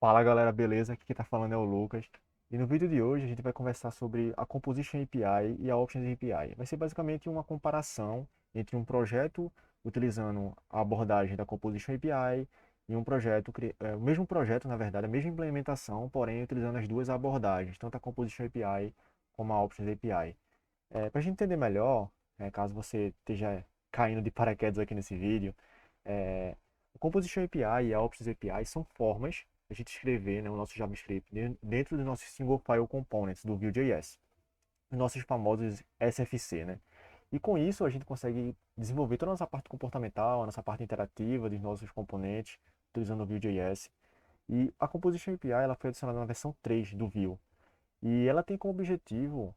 Fala galera, beleza? Aqui quem tá falando é o Lucas. E no vídeo de hoje a gente vai conversar sobre a Composition API e a Options API. Vai ser basicamente uma comparação entre um projeto utilizando a abordagem da Composition API e um projeto, o mesmo projeto, na verdade, a mesma implementação, porém utilizando as duas abordagens, tanto a Composition API como a Options API. Para a gente entender melhor, caso você esteja caindo de paraquedas aqui nesse vídeo, a Composition API e a Options API são formas de a gente escrever, né, o nosso JavaScript dentro dos nossos Single File Components do Vue.js, os nossos famosos SFC, né? E com isso a gente consegue desenvolver toda a nossa parte comportamental, a nossa parte interativa dos nossos componentes, utilizando o Vue.js. E a Composition API ela foi adicionada na versão 3 do Vue. E ela tem como objetivo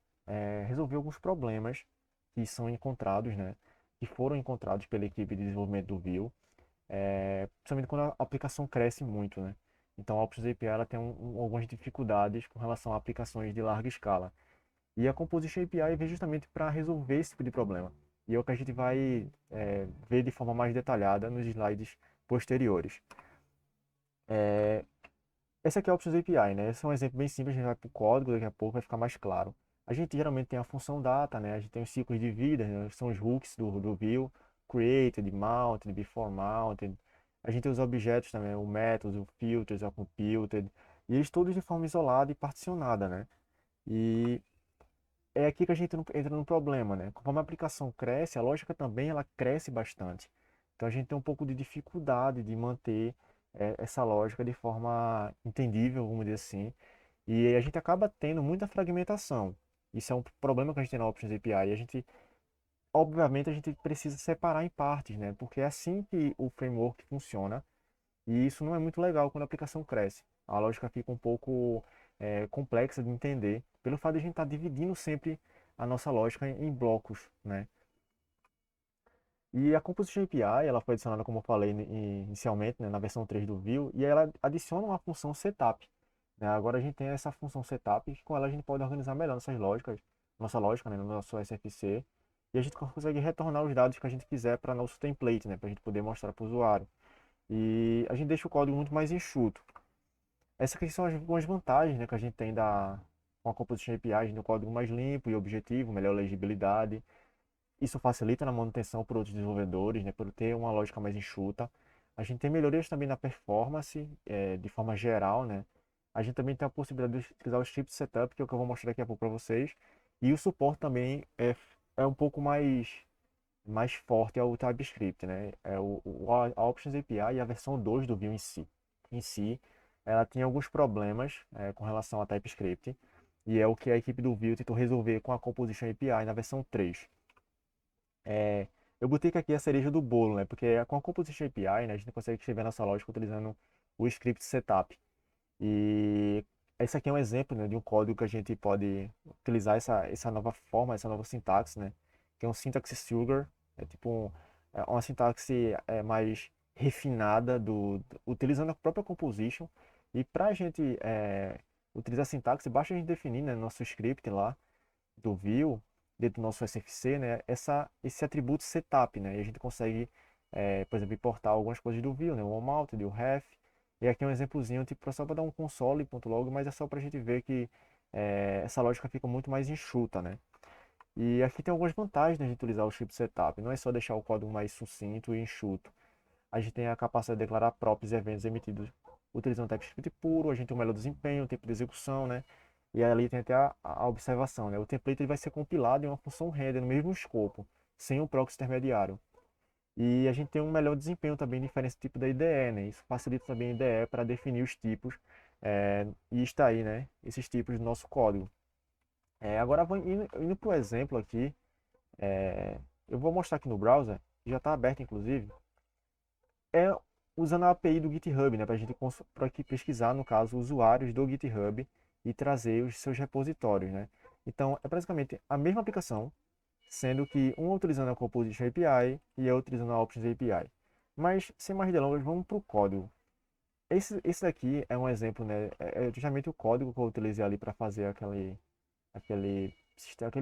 resolver alguns problemas que são encontrados, né? Que foram encontrados pela equipe de desenvolvimento do Vue, principalmente quando a aplicação cresce muito, né? Então a Options API ela tem algumas dificuldades com relação a aplicações de larga escala. E a Composition API vem justamente para resolver esse tipo de problema. E é o que a gente vai ver de forma mais detalhada nos slides posteriores. Essa aqui é a Options API, né? Esse é um exemplo bem simples, a gente vai para o código, daqui a pouco vai ficar mais claro. A gente geralmente tem a função data, né? A gente tem os ciclos de vida, né? São os hooks do Vue, created, mounted, before mounted. A gente tem os objetos também, o methods, o filters, o computed, e eles todos de forma isolada e particionada, né? E é aqui que a gente entra no problema, né? Conforme a aplicação cresce, a lógica também ela cresce bastante. Então a gente tem um pouco de dificuldade de manter essa lógica de forma entendível, vamos dizer assim. E a gente acaba tendo muita fragmentação. Isso é um problema que a gente tem na Options API. E a gente, obviamente, a gente precisa separar em partes, né? Porque é assim que o framework funciona. E isso não é muito legal quando a aplicação cresce. A lógica fica um pouco complexa de entender, pelo fato de a gente estar dividindo sempre a nossa lógica em blocos, né? E a Composition API, ela foi adicionada, como eu falei inicialmente, né, na versão 3 do Vue, e ela adiciona uma função setup, né? Agora a gente tem essa função setup, que com ela a gente pode organizar melhor nossas lógicas, nossa lógica, né, no nosso SFC, e a gente consegue retornar os dados que a gente quiser para nosso template, né, para a gente poder mostrar para o usuário. E a gente deixa o código muito mais enxuto. Essas aqui são algumas vantagens, né, que a gente tem com a Composition API, a gente tem um código mais limpo e objetivo, melhor legibilidade. Isso facilita na manutenção por outros desenvolvedores, né, por ter uma lógica mais enxuta. A gente tem melhorias também na performance, de forma geral, né. A gente também tem a possibilidade de utilizar o script setup, que é o que eu vou mostrar daqui a pouco para vocês. E o suporte também é um pouco mais forte ao TypeScript, né? A Options API e a versão 2 do Vue em si, ela tinha alguns problemas com relação a TypeScript, e é o que a equipe do Vue tentou resolver com a Composition API na versão 3. É, eu botei aqui a cereja do bolo, né? Porque com a Composition API, né, a gente consegue escrever nossa lógica utilizando o script setup. E esse aqui é um exemplo, né, de um código que a gente pode utilizar essa nova forma, essa nova sintaxe, né? Que é um syntax sugar, é tipo uma sintaxe mais refinada utilizando a própria composition. E para a gente utilizar a sintaxe, basta a gente definir, né, nosso script lá do Vue, dentro do nosso SFC, né, esse atributo setup, né? E a gente consegue, por exemplo, importar algumas coisas do Vue, né? O onMount, o ref. E aqui é um exemplozinho, tipo, só para dar um console.log, mas é só para a gente ver que essa lógica fica muito mais enxuta, né? E aqui tem algumas vantagens da gente utilizar o script setup. Não é só deixar o código mais sucinto e enxuto. A gente tem a capacidade de declarar props e eventos emitidos utilizando TypeScript puro, a gente tem um melhor desempenho, tempo de execução, né? E ali tem até a observação, né? O template ele vai ser compilado em uma função render no mesmo escopo, sem o proxy intermediário. E a gente tem um melhor desempenho também em diferentes tipos da IDE, né? Isso facilita também a IDE para definir os tipos e extrair, né, esses tipos do nosso código. Agora, indo para o exemplo aqui, eu vou mostrar aqui no browser, já está aberto inclusive, é usando a API do GitHub, né, para a gente pra aqui pesquisar, no caso, usuários do GitHub e trazer os seus repositórios, né. Então, é basicamente a mesma aplicação, sendo que um utilizando a Composition API e outro utilizando a Options API. Mas, sem mais delongas, vamos para o código. Esse daqui é um exemplo, né, é justamente o código que eu utilizei ali para fazer aquele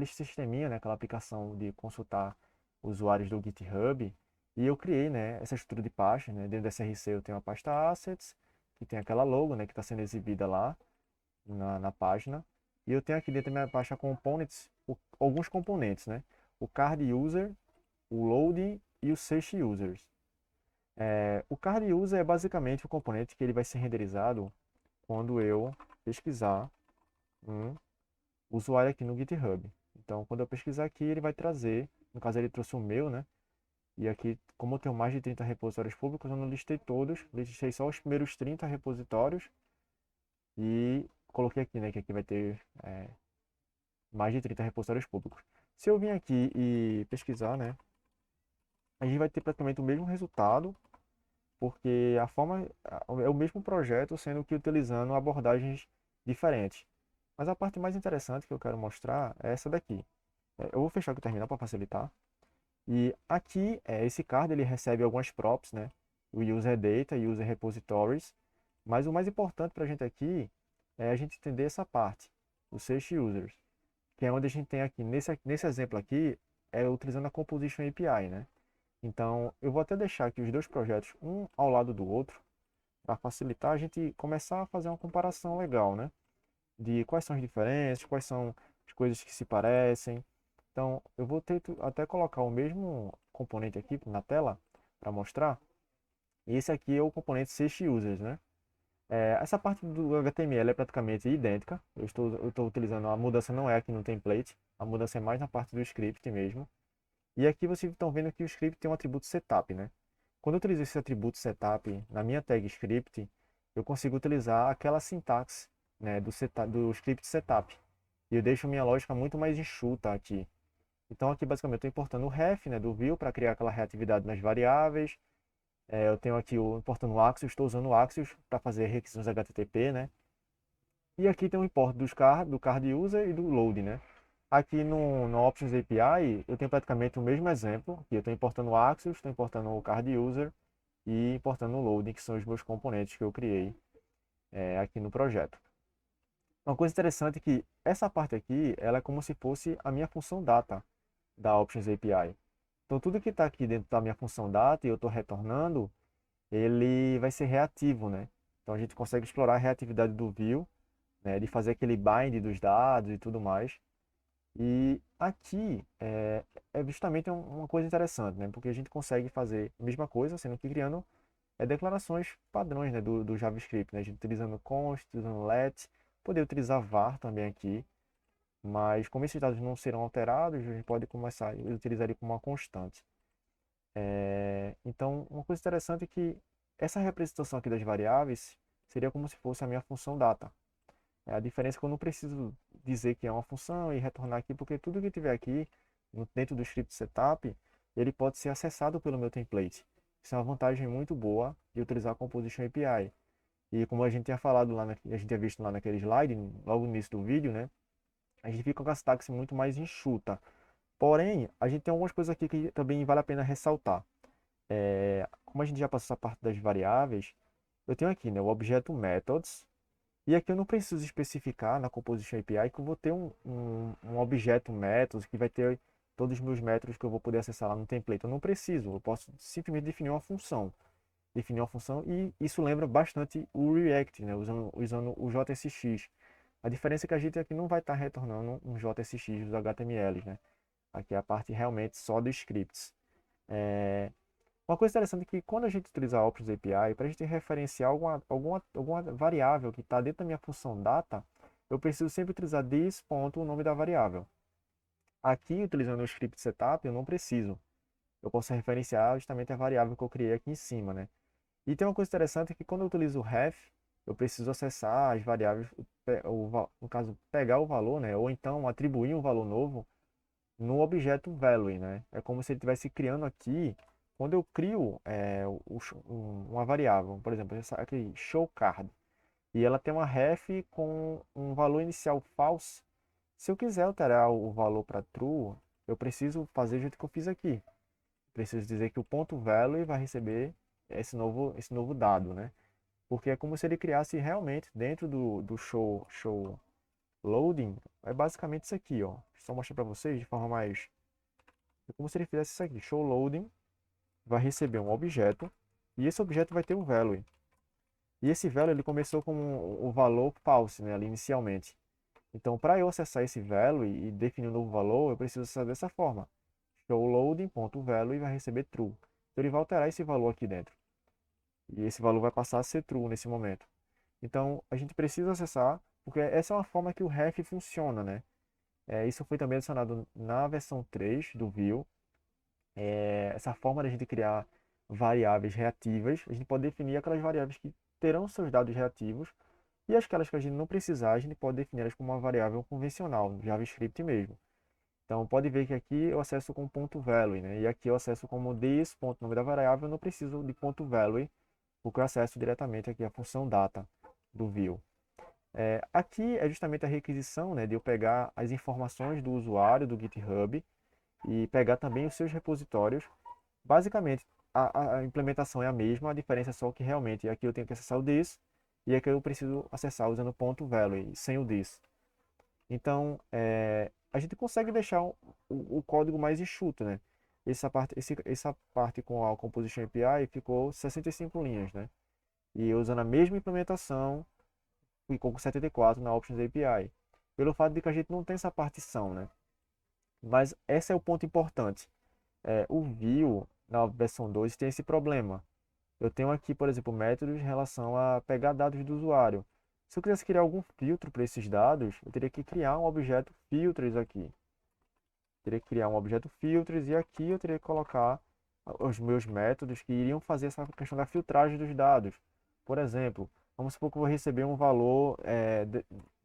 sisteminha, né, aquela aplicação de consultar usuários do GitHub. E eu criei, né, essa estrutura de pastas, né, dentro do SRC eu tenho a pasta assets, que tem aquela logo, né, que está sendo exibida lá na página. E eu tenho aqui dentro da minha pasta components, alguns componentes, né? O card user, o loading e o search users. O card user é basicamente o componente que ele vai ser renderizado quando eu pesquisar um usuário aqui no GitHub. Então, quando eu pesquisar aqui, ele vai trazer, no caso ele trouxe o meu, né? E aqui, como eu tenho mais de 30 repositórios públicos, eu não listei todos, listei só os primeiros 30 repositórios e coloquei aqui, né, que aqui vai ter mais de 30 repositórios públicos. Se eu vim aqui e pesquisar, né, a gente vai ter praticamente o mesmo resultado, porque a forma é o mesmo projeto, sendo que utilizando abordagens diferentes. Mas a parte mais interessante que eu quero mostrar é essa daqui. Eu vou fechar aqui o terminal para facilitar. E aqui, esse card ele recebe algumas props, né? O user data e user repositories. Mas o mais importante para a gente aqui é a gente entender essa parte, os search users, que é onde a gente tem aqui, nesse exemplo aqui, utilizando a Composition API, né? Então, eu vou até deixar aqui os dois projetos, um ao lado do outro, para facilitar a gente começar a fazer uma comparação legal, né? De quais são as diferenças, quais são as coisas que se parecem. Então, eu vou até colocar o mesmo componente aqui na tela para mostrar. E esse aqui é o componente Search Users, né? Essa parte do HTML é praticamente idêntica. Eu estou utilizando, a mudança não é aqui no template, a mudança é mais na parte do script mesmo. E aqui vocês estão vendo que o script tem um atributo setup, né? Quando eu utilizo esse atributo setup na minha tag script, eu consigo utilizar aquela sintaxe, né, do script setup. E eu deixo minha lógica muito mais enxuta aqui. Então aqui basicamente eu estou importando o ref, né, do view para criar aquela reatividade nas variáveis. Eu tenho aqui importando o Axios, estou usando o Axios para fazer requisições HTTP, né? E aqui tem o import do card user e do load, né? Aqui no Options API, eu tenho praticamente o mesmo exemplo, que eu estou importando o Axios, estou importando o card user e importando o loading, que são os meus componentes que eu criei aqui no projeto. Uma coisa interessante é que essa parte aqui, ela é como se fosse a minha função data da Options API. Então, tudo que está aqui dentro da minha função data e eu estou retornando, ele vai ser reativo, né? Então, a gente consegue explorar a reatividade do view, né, de fazer aquele bind dos dados e tudo mais. E aqui é justamente uma coisa interessante, né? Porque a gente consegue fazer a mesma coisa, sendo que criando declarações padrões, né, do JavaScript, né? A gente utilizando const, usando let, poder utilizar var também aqui, mas como esses dados não serão alterados, a gente pode começar a utilizar ele como uma constante. Então, uma coisa interessante é que essa representação aqui das variáveis seria como se fosse a minha função data. A diferença é que eu não preciso dizer que é uma função e retornar aqui, porque tudo que tiver aqui dentro do script setup, ele pode ser acessado pelo meu template. Isso é uma vantagem muito boa de utilizar a Composition API. E como a gente tinha falado lá, a gente tinha visto lá naquele slide, logo no início do vídeo, né? A gente fica com a sintaxe muito mais enxuta. Porém, a gente tem algumas coisas aqui que também vale a pena ressaltar. Como a gente já passou essa parte das variáveis, eu tenho aqui, né, o objeto methods, e aqui eu não preciso especificar na Composition API que eu vou ter um objeto methods que vai ter todos os meus métodos que eu vou poder acessar lá no template. Eu não preciso, eu posso simplesmente definir uma função. Definir uma função e isso lembra bastante o React, né, usando o JSX. A diferença é que a gente aqui não vai estar retornando um JSX dos HTMLs, né? Aqui é a parte realmente só dos scripts. Uma coisa interessante é que quando a gente utiliza a Options API, para a gente referenciar alguma variável que está dentro da minha função data, eu preciso sempre utilizar this ponto, o nome da variável. Aqui, utilizando o script setup, eu não preciso. Eu posso referenciar justamente a variável que eu criei aqui em cima, né? E tem uma coisa interessante é que quando eu utilizo o ref, eu preciso acessar as variáveis, no caso, pegar o valor, né? Ou então atribuir um valor novo no objeto value, né? É como se ele estivesse criando aqui, quando eu crio uma variável, por exemplo, essa aqui, show card, e ela tem uma ref com um valor inicial false. Se eu quiser alterar o valor para true, eu preciso fazer do jeito que eu fiz aqui. Preciso dizer que o ponto value vai receber esse novo dado, né? Porque é como se ele criasse realmente dentro do show loading, é basicamente isso aqui, ó. Só mostrar para vocês de forma mais. É como se ele fizesse isso aqui. Show loading vai receber um objeto e esse objeto vai ter um value. E esse value ele começou com o valor false, né, ali inicialmente. Então, para eu acessar esse value e definir um novo valor, eu preciso acessar dessa forma. Show loading.value e vai receber true. Então, ele vai alterar esse valor aqui dentro. E esse valor vai passar a ser true nesse momento. Então, a gente precisa acessar, porque essa é uma forma que o ref funciona, né? Isso foi também adicionado na versão 3 do Vue. Essa forma de a gente criar variáveis reativas, a gente pode definir aquelas variáveis que terão seus dados reativos e aquelas que a gente não precisar, a gente pode definir elas como uma variável convencional, no JavaScript mesmo. Então, pode ver que aqui eu acesso com ponto .value, né? E aqui eu acesso como this, ponto nome da variável, eu não preciso de ponto .value, porque eu acesso diretamente aqui a função data do Vue. Aqui é justamente a requisição, né, de eu pegar as informações do usuário do GitHub e pegar também os seus repositórios. Basicamente, a implementação é a mesma, a diferença é só que realmente aqui eu tenho que acessar o this e aqui eu preciso acessar usando o ponto .value, sem o this. Então, a gente consegue deixar o código mais enxuto, né? Essa parte com a Composition API ficou 65 linhas, né? E usando a mesma implementação, ficou com 74 na Options API. Pelo fato de que a gente não tem essa partição, né? Mas esse é o ponto importante. O Vue, na versão 2, tem esse problema. Eu tenho aqui, por exemplo, métodos em relação a pegar dados do usuário. Se eu quisesse criar algum filtro para esses dados, eu teria que criar um objeto filters aqui. Teria que criar um objeto filters e aqui eu teria que colocar os meus métodos que iriam fazer essa questão da filtragem dos dados. Por exemplo, vamos supor que eu vou receber um valor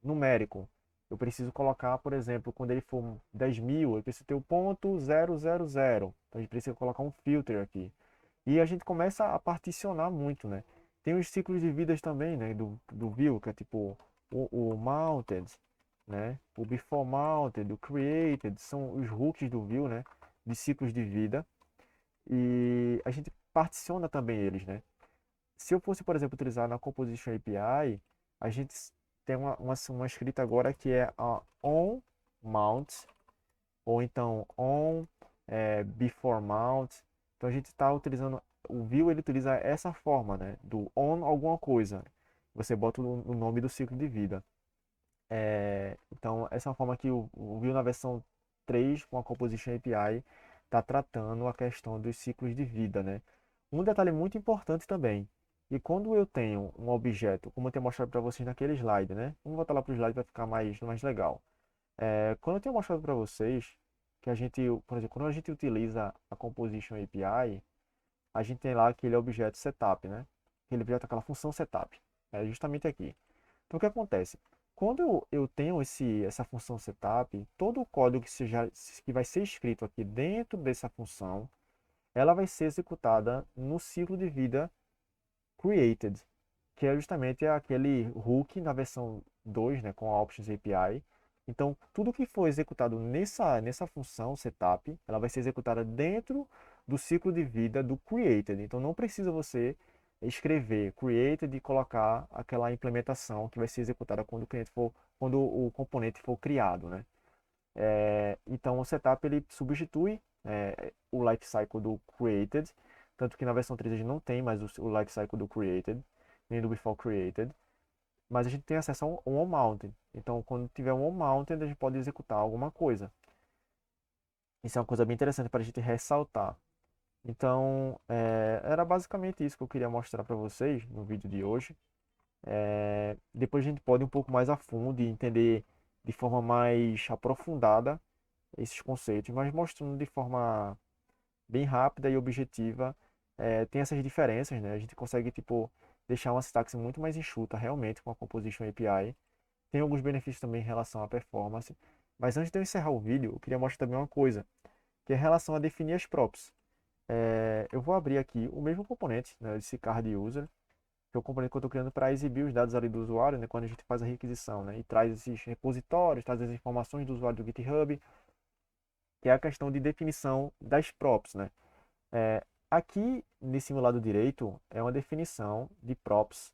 numérico. Eu preciso colocar, por exemplo, quando ele for 10.000, eu preciso ter o ponto 000. Então a gente precisa colocar um filter aqui. E a gente começa a particionar muito, né? Tem os ciclos de vidas também, né? Do Vue, que é tipo o mounted, né? O before mounted, o created, são os hooks do Vue, né? De ciclos de vida. E a gente particiona também eles, né? Se eu fosse, por exemplo, utilizar na Composition API, a gente tem uma escrita agora que é a on mount, ou então on before mount. Então a gente está utilizando, o Vue ele utiliza essa forma, né? Do on alguma coisa. Você bota o nome do ciclo de vida. Então essa é uma forma que o Vue na versão 3 com a Composition API está tratando a questão dos ciclos de vida, né? Um detalhe muito importante também, e quando eu tenho um objeto, como eu tenho mostrado para vocês naquele slide, né? Vamos voltar lá para o slide para ficar mais legal. Quando eu tenho mostrado para vocês que a gente, por exemplo, quando a gente utiliza a Composition API, a gente tem lá aquele objeto setup, né? Aquele objeto, aquela função setup. É justamente aqui. Então o que acontece? Quando eu tenho essa função setup, todo o código que vai ser escrito aqui dentro dessa função, ela vai ser executada no ciclo de vida created, que é justamente aquele hook na versão 2, né, com a Options API. Então, tudo que for executado nessa função setup, ela vai ser executada dentro do ciclo de vida do created. Então, não precisa você escrever created e colocar aquela implementação que vai ser executada quando o componente for criado, né? Então, o setup ele substitui o lifecycle do created, tanto que na versão 3 a gente não tem mais o lifecycle do created, nem do before created, mas a gente tem acesso a um on-mounted. Então, quando tiver um on-mounted, a gente pode executar alguma coisa. Isso é uma coisa bem interessante para a gente ressaltar. Então, era basicamente isso que eu queria mostrar para vocês no vídeo de hoje. Depois a gente pode ir um pouco mais a fundo e entender de forma mais aprofundada esses conceitos, mas mostrando de forma bem rápida e objetiva. Tem essas diferenças, né? A gente consegue tipo deixar uma sintaxe muito mais enxuta realmente com a Composition API. Tem alguns benefícios também em relação à performance. Mas antes de eu encerrar o vídeo, eu queria mostrar também uma coisa, que é em relação a definir as props. Eu vou abrir aqui o mesmo componente, né, esse card user, que é o componente que eu estou criando para exibir os dados ali do usuário, né, quando a gente faz a requisição, né, e traz esses repositórios, traz as informações do usuário do GitHub, que é a questão de definição das props, né. Aqui nesse meu lado direito é uma definição de props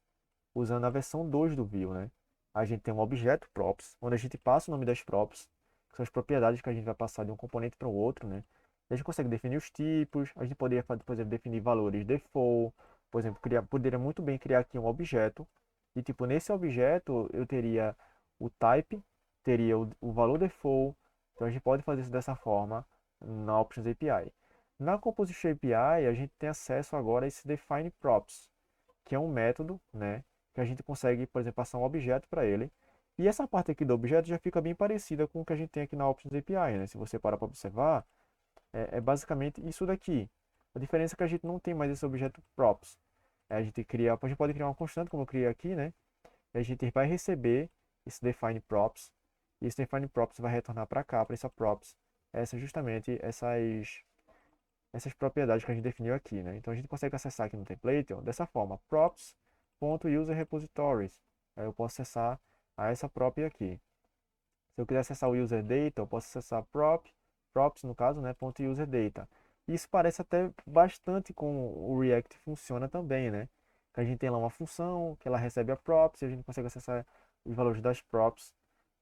usando a versão 2 do Vue, né. A gente tem um objeto props, onde a gente passa o nome das props, que são as propriedades que a gente vai passar de um componente para o outro, né. A gente consegue definir os tipos, a gente poderia, por exemplo, definir valores default, Por exemplo, poderia muito bem criar aqui um objeto, e tipo, nesse objeto eu teria o type, teria o valor default, então a gente pode fazer isso dessa forma na Options API. Na Composition API, a gente tem acesso agora a esse define props, que é um método, né, que a gente consegue, por exemplo, passar um objeto para ele. E essa parte aqui do objeto já fica bem parecida com o que a gente tem aqui na Options API, né? Se você parar para observar, é basicamente isso daqui. A diferença é que a gente não tem mais esse objeto props. A gente pode criar uma constante, como eu criei aqui, né? E a gente vai receber esse define props. E esse define props vai retornar para cá, para essa props, justamente essas propriedades que a gente definiu aqui, né? Então a gente consegue acessar aqui no template, ó, dessa forma, props.userRepositories. Aí eu posso acessar a essa prop aqui. Se eu quiser acessar o user data, eu posso acessar props no caso, né, .user data. Isso parece até bastante com o React funciona também, né? Que a gente tem lá uma função que ela recebe a props e a gente consegue acessar os valores das props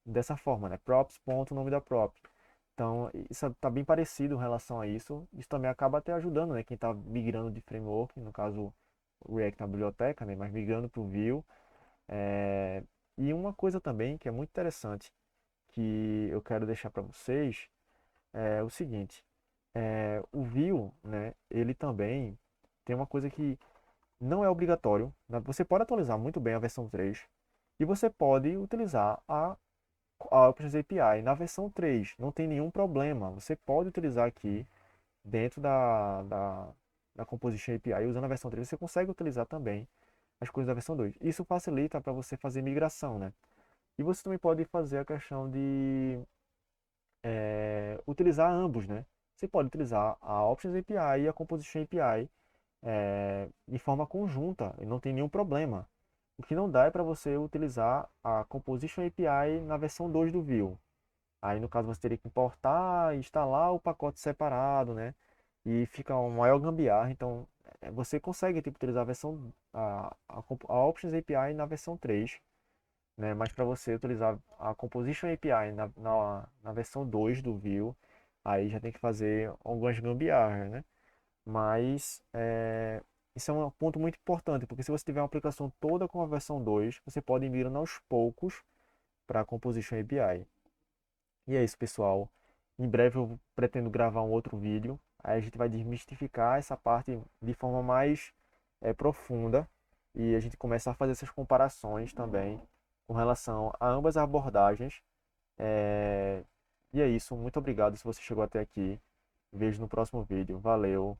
dessa forma, né? Props, ponto, nome da prop. Então, isso está bem parecido em relação a isso. Isso também acaba até ajudando, né? Quem está migrando de framework, no caso o React na biblioteca, né? Mas migrando para o Vue. É... E uma coisa também que é muito interessante, que eu quero deixar para vocês, é o seguinte. O Vue, né? Ele também tem uma coisa que não é obrigatório, né? Você pode atualizar muito bem a versão 3 e você pode utilizar a Options API na versão 3, não tem nenhum problema. Você pode utilizar aqui dentro da Composition API, usando a versão 3, você consegue utilizar também as coisas da versão 2. Isso facilita para você fazer migração, né? E você também pode fazer a questão de utilizar ambos, né? Você pode utilizar a Options API e a Composition API de forma conjunta, e não tem nenhum problema. O que não dá é para você utilizar a Composition API na versão 2 do Vue. Aí, no caso, você teria que importar e instalar o pacote separado, né? E fica um maior gambiarra. Então, você consegue tipo, utilizar a Options API na versão 3, né? Mas para você utilizar a Composition API na versão 2 do Vue, aí já tem que fazer algumas gambiarras, né? Mas isso é um ponto muito importante, porque se você tiver uma aplicação toda com a versão 2, você pode ir migrando aos poucos para a Composition API. E é isso, pessoal. Em breve eu pretendo gravar um outro vídeo. Aí a gente vai desmistificar essa parte de forma mais profunda. E a gente começa a fazer essas comparações também com relação a ambas as abordagens. E é isso. Muito obrigado se você chegou até aqui. Vejo no próximo vídeo. Valeu.